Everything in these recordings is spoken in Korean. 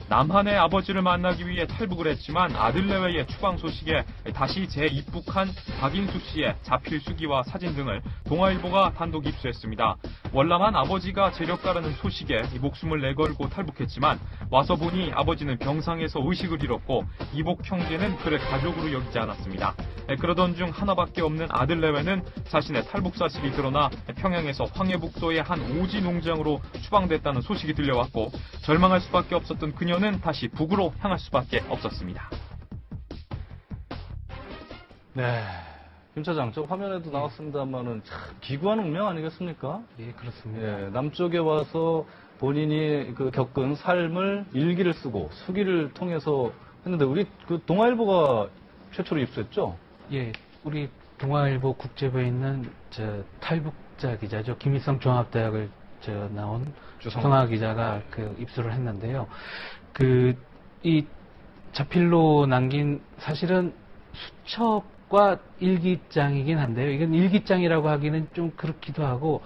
남한의 아버지를 만나기 위해 탈북을 했지만 아들 내외의 추방 소식에 다시 재입북한 박인숙 씨의 자필 수기와 사진 등을 동아일보가 단독 입수했습니다. 월남한 아버지가 재력가라는 소식에 목숨을 내걸고 탈북했지만 와서 보니 아버지는 병상에서 의식을 잃었고 이복 형제는 그를 가족으로 여기지 않았습니다. 그러던 중 하나밖에 없는 아들 내외는 자신의 탈북 사실이 드러나 평양에서 황해북도의 한 오지 농장으로 추방됐다는 소식이 들려왔고 절망할 수밖에 없었던 그녀는 다시 북으로 향할 수밖에 없었습니다. 네. 김 차장, 저 화면에도 나왔습니다만은 참 기구한 운명 아니겠습니까? 예, 그렇습니다. 예, 남쪽에 와서 본인이 겪은 삶을 일기를 쓰고 수기를 통해서 했는데 우리 동아일보가 최초로 입수했죠? 예, 우리 동아일보 국제부에 있는 탈북자 기자죠. 김일성 종합대학을 나온 주성화 기자가 입수를 했는데요. 이 자필로 남긴 사실은 수첩과 일기장이긴 한데요. 이건 일기장이라고 하기는 좀 그렇기도 하고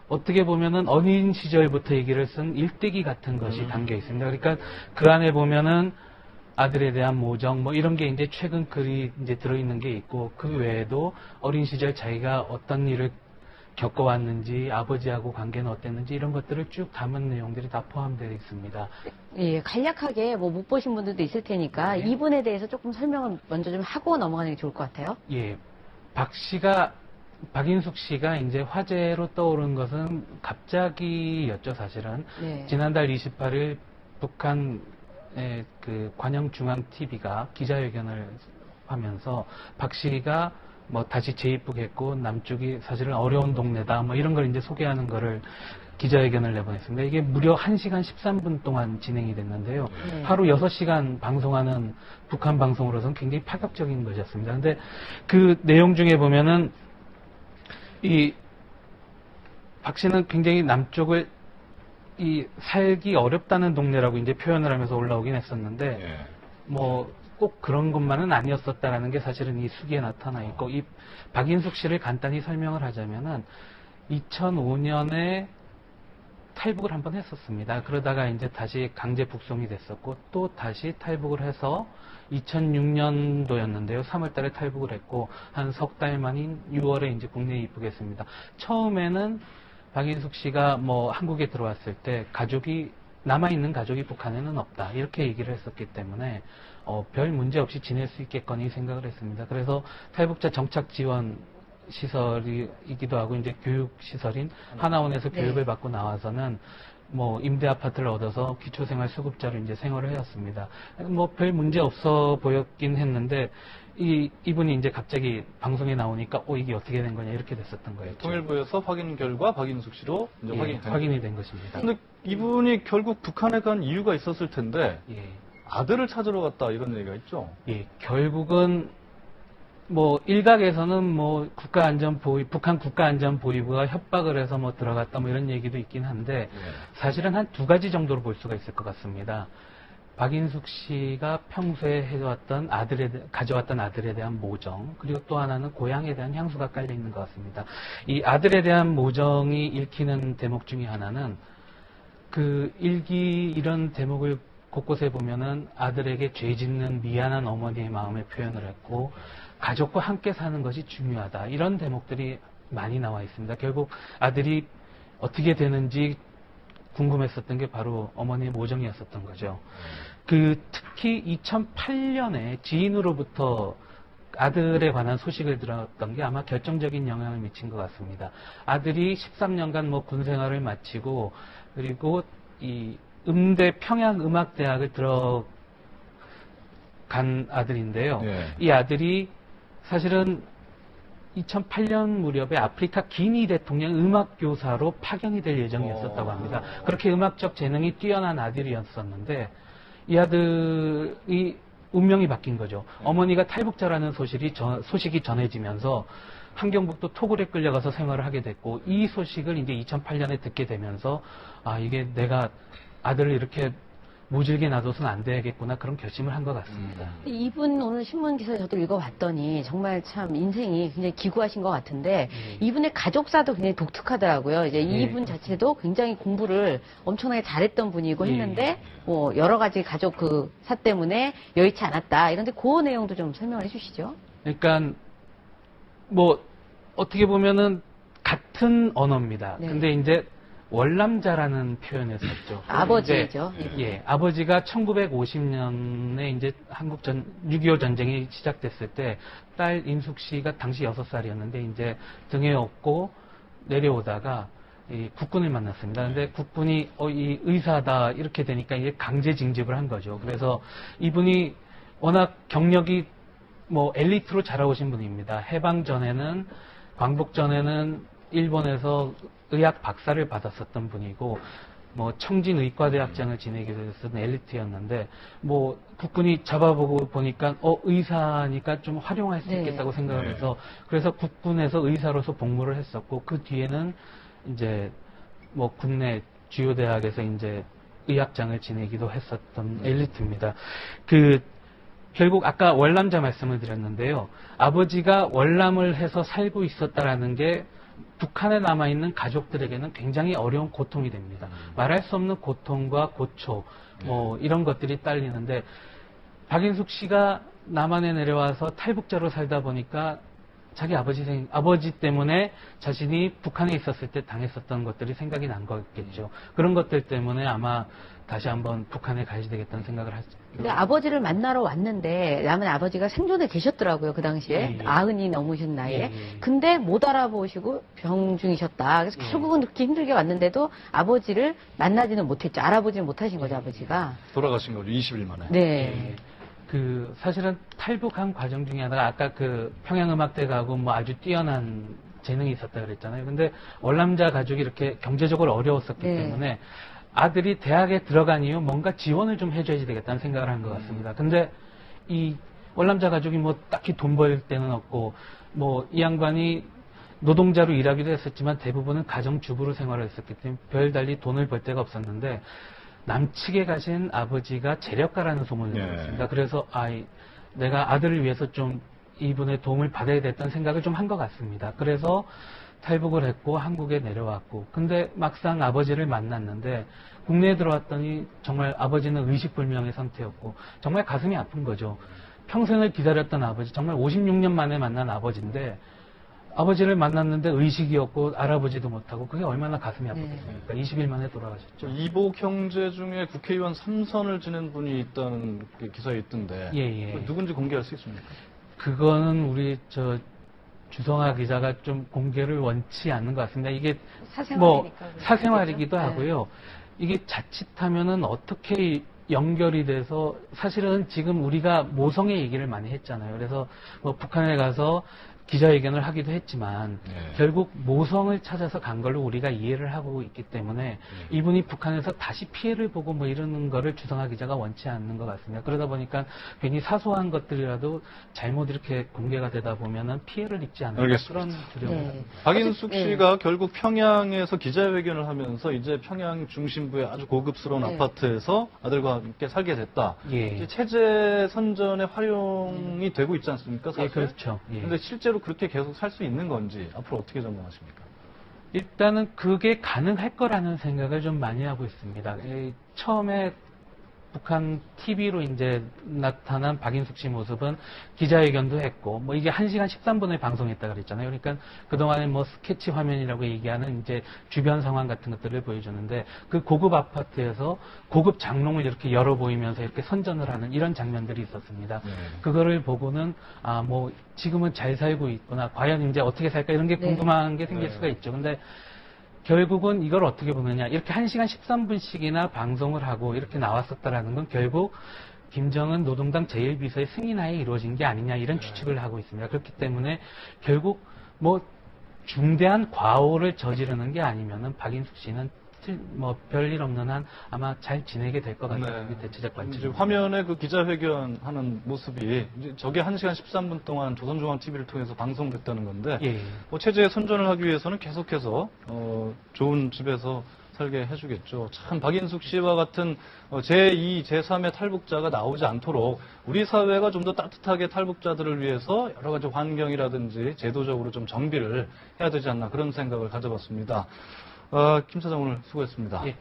어떻게 보면은 어린 시절부터 얘기를 쓴 일대기 같은 것이 담겨 있습니다. 그러니까 그 안에 보면은 아들에 대한 모정 이런 게 이제 최근 글이 이제 들어있는 게 있고 그 외에도 어린 시절 자기가 어떤 일을 겪어왔는지 아버지하고 관계는 어땠는지 이런 것들을 쭉 담은 내용들이 다 포함되어 있습니다. 예, 간략하게 못 보신 분들도 있을 테니까 네. 이분에 대해서 조금 설명을 먼저 좀 하고 넘어가는 게 좋을 것 같아요. 예, 박인숙 씨가 이제 화제로 떠오른 것은 갑자기였죠, 사실은. 네. 지난달 28일 북한의 관영중앙TV가 기자회견을 하면서 박 씨가 다시 재입국했고 남쪽이 사실은 어려운 동네다 이런 걸 이제 소개하는 거를 기자회견을 내보냈습니다. 이게 무려 1시간 13분 동안 진행이 됐는데요. 네. 하루 6시간 방송하는 북한 방송으로서는 굉장히 파격적인 것이었습니다. 근데 그 내용 중에 보면은 박 씨는 굉장히 남쪽을 살기 어렵다는 동네라고 이제 표현을 하면서 올라오긴 했었는데 꼭 그런 것만은 아니었었다라는 게 사실은 이 수기에 나타나 있고 이 박인숙 씨를 간단히 설명을 하자면은 2005년에 탈북을 한번 했었습니다. 그러다가 이제 다시 강제 북송이 됐었고 또 다시 탈북을 해서 2006년도였는데요. 3월 달에 탈북을 했고 한 석 달 만인 6월에 이제 국내에 입국했습니다. 처음에는 박인숙 씨가 한국에 들어왔을 때 남아있는 가족이 북한에는 없다. 이렇게 얘기를 했었기 때문에 별 문제 없이 지낼 수 있겠거니 생각을 했습니다. 그래서 탈북자 정착 지원 시설이기도 하고 이제 교육 시설인 하나원에서 교육을 받고 나와서는 임대 아파트를 얻어서 기초생활 수급자로 이제 생활을 해왔습니다. 별 문제 없어 보였긴 했는데 이분이 이제 갑자기 방송에 나오니까 이게 어떻게 된 거냐 이렇게 됐었던 거예요. 통일부에서 확인 결과 박인숙 씨로 이제 확인이 된 것입니다. 근데 이분이 결국 북한에 간 이유가 있었을 텐데 예. 아들을 찾으러 갔다 이런 얘기가 있죠. 예, 결국은 일각에서는 북한 국가안전보위부가 협박을 해서 들어갔다 이런 얘기도 있긴 한데 사실은 한 두 가지 정도로 볼 수가 있을 것 같습니다. 박인숙 씨가 평소에 가져왔던 아들에 대한 모정, 그리고 또 하나는 고향에 대한 향수가 깔려 있는 것 같습니다. 이 아들에 대한 모정이 읽히는 대목 중에 하나는 일기 이런 대목을 곳곳에 보면은 아들에게 죄 짓는 미안한 어머니의 마음을 표현을 했고 가족과 함께 사는 것이 중요하다. 이런 대목들이 많이 나와 있습니다. 결국 아들이 어떻게 되는지 궁금했었던 게 바로 어머니의 모정이었었던 거죠. 특히 2008년에 지인으로부터 아들에 관한 소식을 들었던 게 아마 결정적인 영향을 미친 것 같습니다. 아들이 13년간 군 생활을 마치고 그리고 음대 평양음악대학을 들어간 아들인데요. 이 아들이 사실은 2008년 무렵에 아프리카 기니 대통령 음악교사로 파견이 될 예정이었었다고 합니다. 그렇게 음악적 재능이 뛰어난 아들이었었는데 이 아들이 운명이 바뀐 거죠. 어머니가 탈북자라는 소식이 전해지면서 함경북도 토굴에 끌려가서 생활을 하게 됐고 이 소식을 이제 2008년에 듣게 되면서 이게 내가 아들을 이렇게 모질게 놔둬서는 안 되겠구나 그런 결심을 한 것 같습니다. 이분 오늘 신문 기사 저도 읽어봤더니 정말 참 인생이 굉장히 기구하신 것 같은데 이분의 가족사도 굉장히 독특하더라고요. 이제 이분 자체도 굉장히 공부를 엄청나게 잘했던 분이고 했는데 뭐 여러 가지 가족 그 사 때문에 여의치 않았다. 이런데 그 내용도 좀 설명을 해주시죠. 그러니까 뭐 어떻게 보면은 같은 언어입니다. 네. 근데 이제 월남자라는 표현을 썼죠. 아버지죠. 예, 아버지가 1950년에 이제 6.25 전쟁이 시작됐을 때 딸 인숙 씨가 당시 6살이었는데 이제 등에 업고 내려오다가 이 국군을 만났습니다. 근데 국군이 이 의사다 이렇게 되니까 이게 강제 징집을 한 거죠. 그래서 이분이 워낙 경력이 뭐 엘리트로 자라오신 분입니다. 해방 전에는 광복 전에는 일본에서 의학 박사를 받았었던 분이고 뭐 청진 의과대학장을 지내기도 했었던 엘리트였는데 뭐 국군이 잡아보고 보니까 의사니까 좀 활용할 수 네. 있겠다고 생각을 해서 그래서 국군에서 의사로서 복무를 했었고 그 뒤에는 이제 뭐 국내 주요 대학에서 이제 의학장을 지내기도 했었던 엘리트입니다. 결국 아까 월남자 말씀을 드렸는데요. 아버지가 월남을 해서 살고 있었다라는 게 북한에 남아있는 가족들에게는 굉장히 어려운 고통이 됩니다. 말할 수 없는 고통과 고초, 뭐 이런 것들이 딸리는데 박인숙 씨가 남한에 내려와서 탈북자로 살다 보니까 자기 아버지 때문에 자신이 북한에 있었을 때 당했었던 것들이 생각이 난 거겠죠. 그런 것들 때문에 아마 다시 한번 북한에 가야 되겠다는 생각을 하죠. 근데 아버지를 만나러 왔는데 남은 아버지가 생존에 계셨더라고요. 그 당시에. 예. 90이 넘으신 나이에. 예. 근데 못 알아보시고 병 중이셨다. 그래서 결국은 그렇게 힘들게 왔는데도 아버지를 만나지는 못했죠. 알아보지는 못하신 거죠, 아버지가. 돌아가신 거죠. 20일 만에. 네. 사실은 탈북한 과정 중에 하나가 아까 평양음악대 가고 뭐 아주 뛰어난 재능이 있었다 그랬잖아요. 근데 월남자 가족이 이렇게 경제적으로 어려웠었기 네. 때문에 아들이 대학에 들어간 이후 뭔가 지원을 좀 해줘야지 되겠다는 생각을 한 것 같습니다. 근데 이 월남자 가족이 뭐 딱히 돈 벌 데는 없고 뭐 이 양반이 노동자로 일하기도 했었지만 대부분은 가정주부로 생활을 했었기 때문에 별달리 돈을 벌 데가 없었는데 남측에 가신 아버지가 재력가라는 소문을 들었습니다. 그래서 내가 아들을 위해서 좀 이분의 도움을 받아야 됐다는 생각을 좀 한 것 같습니다. 그래서 탈북을 했고 한국에 내려왔고 근데 막상 아버지를 만났는데 국내에 들어왔더니 정말 아버지는 의식불명의 상태였고 정말 가슴이 아픈 거죠. 평생을 기다렸던 아버지, 정말 56년 만에 만난 아버지인데 아버지를 만났는데 의식이었고 알아보지도 못하고 그게 얼마나 가슴이 아팠겠습니까? 20일 만에 돌아가셨죠. 이복 형제 중에 국회의원 3선을 지낸 분이 있다는 게 기사에 있던데 예. 누군지 공개할 수 있습니까? 그거는 우리 주성아 기자가 좀 공개를 원치 않는 것 같습니다. 이게 뭐 사생활이기도 하고요. 이게 자칫하면은 어떻게 연결이 돼서 사실은 지금 우리가 모성의 얘기를 많이 했잖아요. 그래서 뭐 북한에 가서 기자회견을 하기도 했지만 결국 모성을 찾아서 간 걸로 우리가 이해를 하고 있기 때문에 이분이 북한에서 다시 피해를 보고 뭐 이러는 거를 주성아 기자가 원치 않는 것 같습니다. 그러다 보니까 괜히 사소한 것들이라도 잘못 이렇게 공개가 되다 보면은 피해를 입지 않을까 그런 두려움이 있습니다. 박인숙 씨가 결국 평양에서 기자회견을 하면서 이제 평양 중심부의 아주 고급스러운 아파트에서 아들과 함께 살게 됐다. 이제 체제 선전에 활용이 되고 있지 않습니까? 사실? 그렇죠. 근데 실제로 그렇게 계속 살 수 있는 건지 앞으로 어떻게 전망하십니까? 일단은 그게 가능할 거라는 생각을 좀 많이 하고 있습니다. 처음에 북한 TV로 이제 나타난 박인숙 씨 모습은 기자회견도 했고, 뭐 이게 1시간 13분을 방송했다 그랬잖아요. 그러니까 그동안에 뭐 스케치 화면이라고 얘기하는 이제 주변 상황 같은 것들을 보여주는데 그 고급 아파트에서 고급 장롱을 이렇게 열어 보이면서 이렇게 선전을 하는 이런 장면들이 있었습니다. 그거를 보고는 뭐 지금은 잘 살고 있구나. 과연 이제 어떻게 살까 이런 게 궁금한 게 생길 수가 있죠. 근데 결국은 이걸 어떻게 보느냐. 이렇게 1시간 13분씩이나 방송을 하고 이렇게 나왔었다라는 건 결국 김정은 노동당 제1비서의 승인하에 이루어진 게 아니냐 이런 추측을 하고 있습니다. 그렇기 때문에 결국 뭐 중대한 과오를 저지르는 게 아니면은 박인숙 씨는 뭐 별일 없는 한 아마 잘 지내게 될 것 같아요. 대체적 관점. 화면에 그 기자회견 하는 모습이 이제 저게 1시간 13분 동안 조선중앙TV를 통해서 방송됐다는 건데 뭐 체제에 선전을 하기 위해서는 계속해서 좋은 집에서 살게 해주겠죠. 참 박인숙 씨와 같은 제2, 제3의 탈북자가 나오지 않도록 우리 사회가 좀 더 따뜻하게 탈북자들을 위해서 여러 가지 환경이라든지 제도적으로 좀 정비를 해야 되지 않나 그런 생각을 가져봤습니다. 김 사장 오늘 수고했습니다. 예.